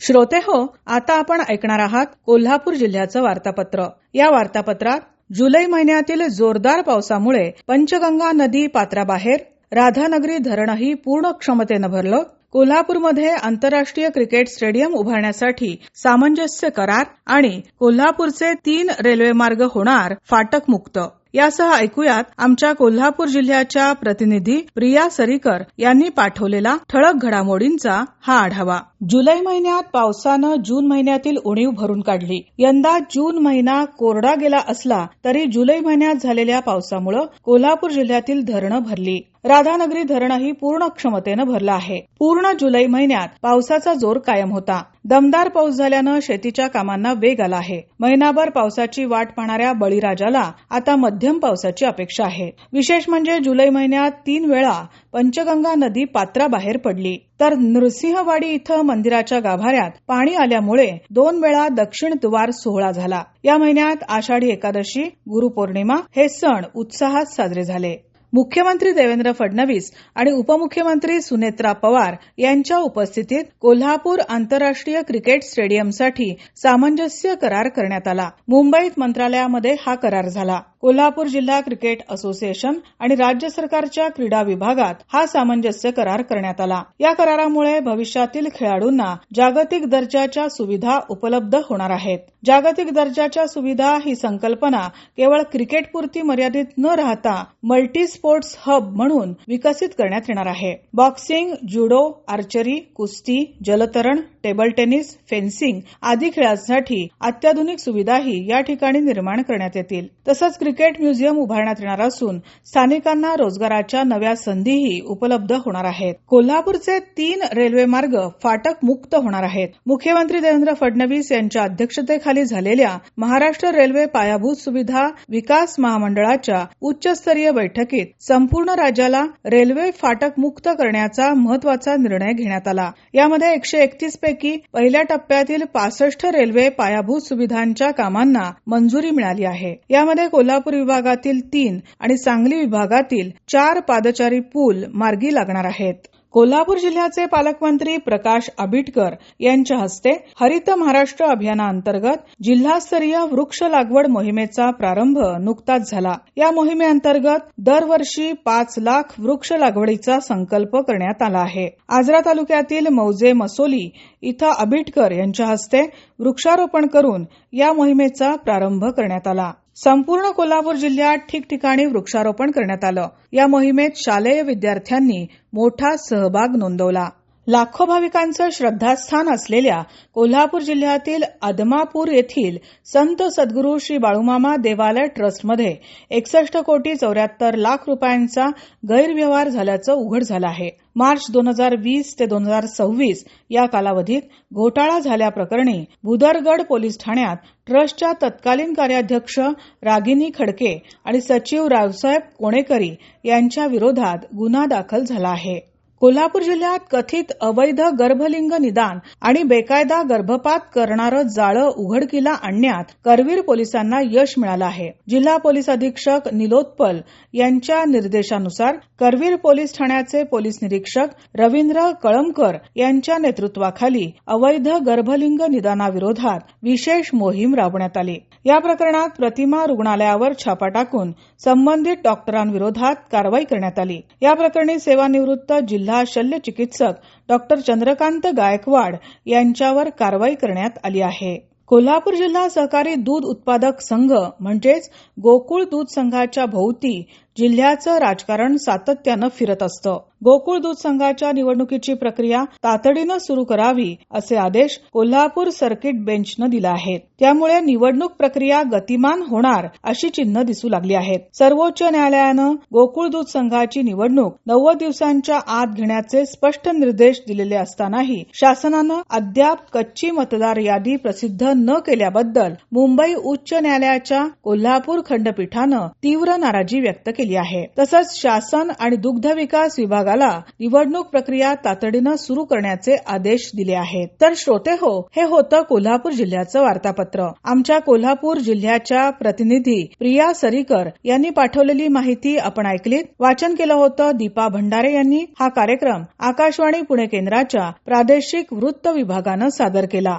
श्रोते हो, आता आपण ऐकणार आहात कोल्हापूर जिल्ह्याचं वार्तापत्र। या वार्तापत्रात जुलै महिन्यातील जोरदार पावसामुळे पंचगंगा नदी पात्राबाहेर, राधानगरी धरणही पूर्ण क्षमतेनं भरलं, कोल्हापूरमध्ये आंतरराष्ट्रीय क्रिकेट स्टेडियम उभारण्यासाठी सामंजस्य करार आणि कोल्हापूरचे 3 रेल्वे मार्ग होणार फाटक मुक्त। यासह ऐकूयात आमच्या कोल्हापूर जिल्ह्याच्या प्रतिनिधी प्रिया सरीकर यांनी पाठवलेला ठळक घडामोडींचा हा आढावा। जुलै महिन्यात पावसानं जून महिन्यातील उणीव भरून काढली। यंदा जून महिना कोरडा गेला असला तरी जुलै महिन्यात झालेल्या पावसामुळे कोल्हापूर जिल्ह्यातील धरणं भरली। राधानगरी धरणही पूर्ण क्षमतेनं भरलं आहे। पूर्ण जुलै महिन्यात पावसाचा जोर कायम होता। दमदार पाऊस झाल्यानं शेतीच्या कामांना वेग आला आहे। महिनाभर पावसाची वाट पाहणाऱ्या बळीराजाला आता मध्यम पावसाची अपेक्षा आहे। विशेष म्हणजे जुलै महिन्यात 3 वेळा पंचगंगा नदी पात्राबाहेर पडली, तर नृसिंहवाडी इथं मंदिराच्या गाभाऱ्यात पाणी आल्यामुळे 2 वेळा दक्षिण द्वार सोहळा झाला। या महिन्यात आषाढी एकादशी, गुरुपौर्णिमा हे सण उत्साहात साजरे झाले। मुख्यमंत्री देवेंद्र फडणवीस आणि उपमुख्यमंत्री सुनेत्रा पवार यांच्या उपस्थितीत कोल्हापूर आंतरराष्ट्रीय क्रिकेट स्टेडियमसाठी सामंजस्य करार करण्यात आला। मुंबईत मंत्रालयामध्ये हा करार झाला। कोल्हापूर जिल्हा क्रिकेट असोसिएशन आणि राज्य सरकारच्या क्रीडा विभागात हा सामंजस्य करार करण्यात आला। या करारामुळे भविष्यातील खेळाडूंना जागतिक दर्जाच्या सुविधा उपलब्ध होणार आहेत। जागतिक दर्जाच्या सुविधा ही संकल्पना केवळ क्रिकेटपुरती मर्यादित न राहता मल्टी स्पोर्ट्स हब म्हणून विकसित करण्यात येणार आहे। बॉक्सिंग, जुडो, आर्चरी, कुस्ती, जलतरण, टेबल टेनिस, फेन्सिंग आदी खेळांसाठी अत्याधुनिक सुविधाही या ठिकाणी निर्माण करण्यात येतील। तसंच क्रिकेट म्युझियम उभारण्यात येणार असून स्थानिकांना रोजगाराच्या नव्या संधीही उपलब्ध होणार आहेत। कोल्हापूरचे 3 रेल्वे मार्ग फाटक मुक्त होणार आहेत। मुख्यमंत्री देवेंद्र फडणवीस यांच्या अध्यक्षतेखाली झालेल्या महाराष्ट्र रेल्वे पायाभूत सुविधा विकास महामंडळाच्या उच्चस्तरीय बैठकीत संपूर्ण राज्याला रेल्वे फाटक मुक्त करण्याचा महत्वाचा निर्णय घेण्यात आला। यामध्ये 131 पैकी पहिल्या टप्प्यातील 65 रेल्वे पायाभूत सुविधांच्या कामांना मंजुरी मिळाली आहे। यामध्ये कोल्हापूर विभागातील 3 आणि सांगली विभागातील 4 पादचारी पूल मार्गी लागणार आहेत। कोल्हापूर जिल्ह्याचे पालकमंत्री प्रकाश आबिटकर यांच्या हस्ते हरित महाराष्ट्र अभियानाअंतर्गत जिल्हास्तरीय वृक्ष लागवड मोहिमेचा प्रारंभ नुकताच झाला। या मोहिमेअंतर्गत दरवर्षी 5 लाख वृक्ष लागवडीचा संकल्प करण्यात आला आहे। आजरा तालुक्यातील मौजे मसोली इथं आबिटकर यांच्या हस्ते वृक्षारोपण करून या मोहिमेचा प्रारंभ करण्यात आला। संपूर्ण कोल्हापूर जिल्ह्यात ठिकठिकाणी वृक्षारोपण करण्यात आलं। या मोहिमेत शालेय विद्यार्थ्यांनी मोठा सहभाग नोंदवला। लाखो भाविकांचं श्रद्धास्थान असलेल्या कोल्हापूर जिल्ह्यातील आदमापूर येथील संत सद्गुरू श्री बाळूमामा देवालय ट्रस्टमध्ये 61 कोटी 74 लाख रुपयांचा गैरव्यवहार झाल्याचं उघड झालं आहे। मार्च 2020 ते 2026 या कालावधीत घोटाळा झाल्याप्रकरणी भुदरगड पोलीस ठाण्यात ट्रस्टच्या तत्कालीन कार्याध्यक्ष रागिनी खडके आणि सचिव रावसाहेब कोणेकरी यांच्या विरोधात गुन्हा दाखल झाला आहे। कोल्हापूर जिल्ह्यात कथित अवैध गर्भलिंग निदान आणि बेकायदा गर्भपात करणारं जाळं उघडकीला आणण्यात करवीर पोलिसांना यश मिळालं आहे। जिल्हा पोलीस अधीक्षक निलोत्पल यांच्या निर्देशानुसार करवीर पोलीस ठाण्याचे पोलीस निरीक्षक रवींद्र कळमकर यांच्या नेतृत्वाखाली अवैध गर्भलिंग निदानाविरोधात विशेष मोहीम राबवण्यात आली। या प्रकरणात प्रतिमा रुग्णालयावर छापा टाकून संबंधित डॉक्टरांविरोधात कारवाई करण्यात आली। या प्रकरणी सेवानिवृत्त जिल्हा शल्य चिकित्सक डॉक्टर चंद्रकांत गायकवाड यांच्यावर कारवाई करण्यात आली आहे। कोल्हापूर जिल्हा सहकारी दूध उत्पादक संघ म्हणजेच गोकुळ दूध संघाच्या भोवती जिल्ह्याचं राजकारण सातत्यानं फिरत असतं। गोकुळ दूध संघाच्या निवडणुकीची प्रक्रिया तातडीनं सुरू करावी असे आदेश कोल्हापूर सर्किट बेंचनं दिले आहेत। त्यामुळे निवडणूक प्रक्रिया गतिमान होणार अशी चिन्ह दिसू लागली आहेत। सर्वोच्च न्यायालयानं गोकुळ दूध संघाची निवडणूक 90 दिवसांच्या आत घेण्याचे स्पष्ट निर्देश दिलेले असतानाही शासनानं अद्याप कच्ची मतदार यादी प्रसिद्ध न केल्याबद्दल मुंबई उच्च न्यायालयाच्या कोल्हापूर खंडपीठानं तीव्र नाराजी व्यक्त केली केली आहे. तसंच शासन आणि दुग्ध विकास विभागाला निवडणूक प्रक्रिया तातडीनं सुरू करण्याचे आदेश दिले आहेत. तर श्रोते हो, हे होतं कोल्हापूर जिल्ह्याचं वार्तापत्र. आमच्या कोल्हापूर जिल्ह्याच्या प्रतिनिधी प्रिया सरीकर यांनी पाठवलेली माहिती आपण ऐकलीत. वाचन केलं होतं दीपा भंडारे यांनी. हा कार्यक्रम आकाशवाणी पुणे केंद्राच्या प्रादेशिक वृत्त विभागानं सादर केला.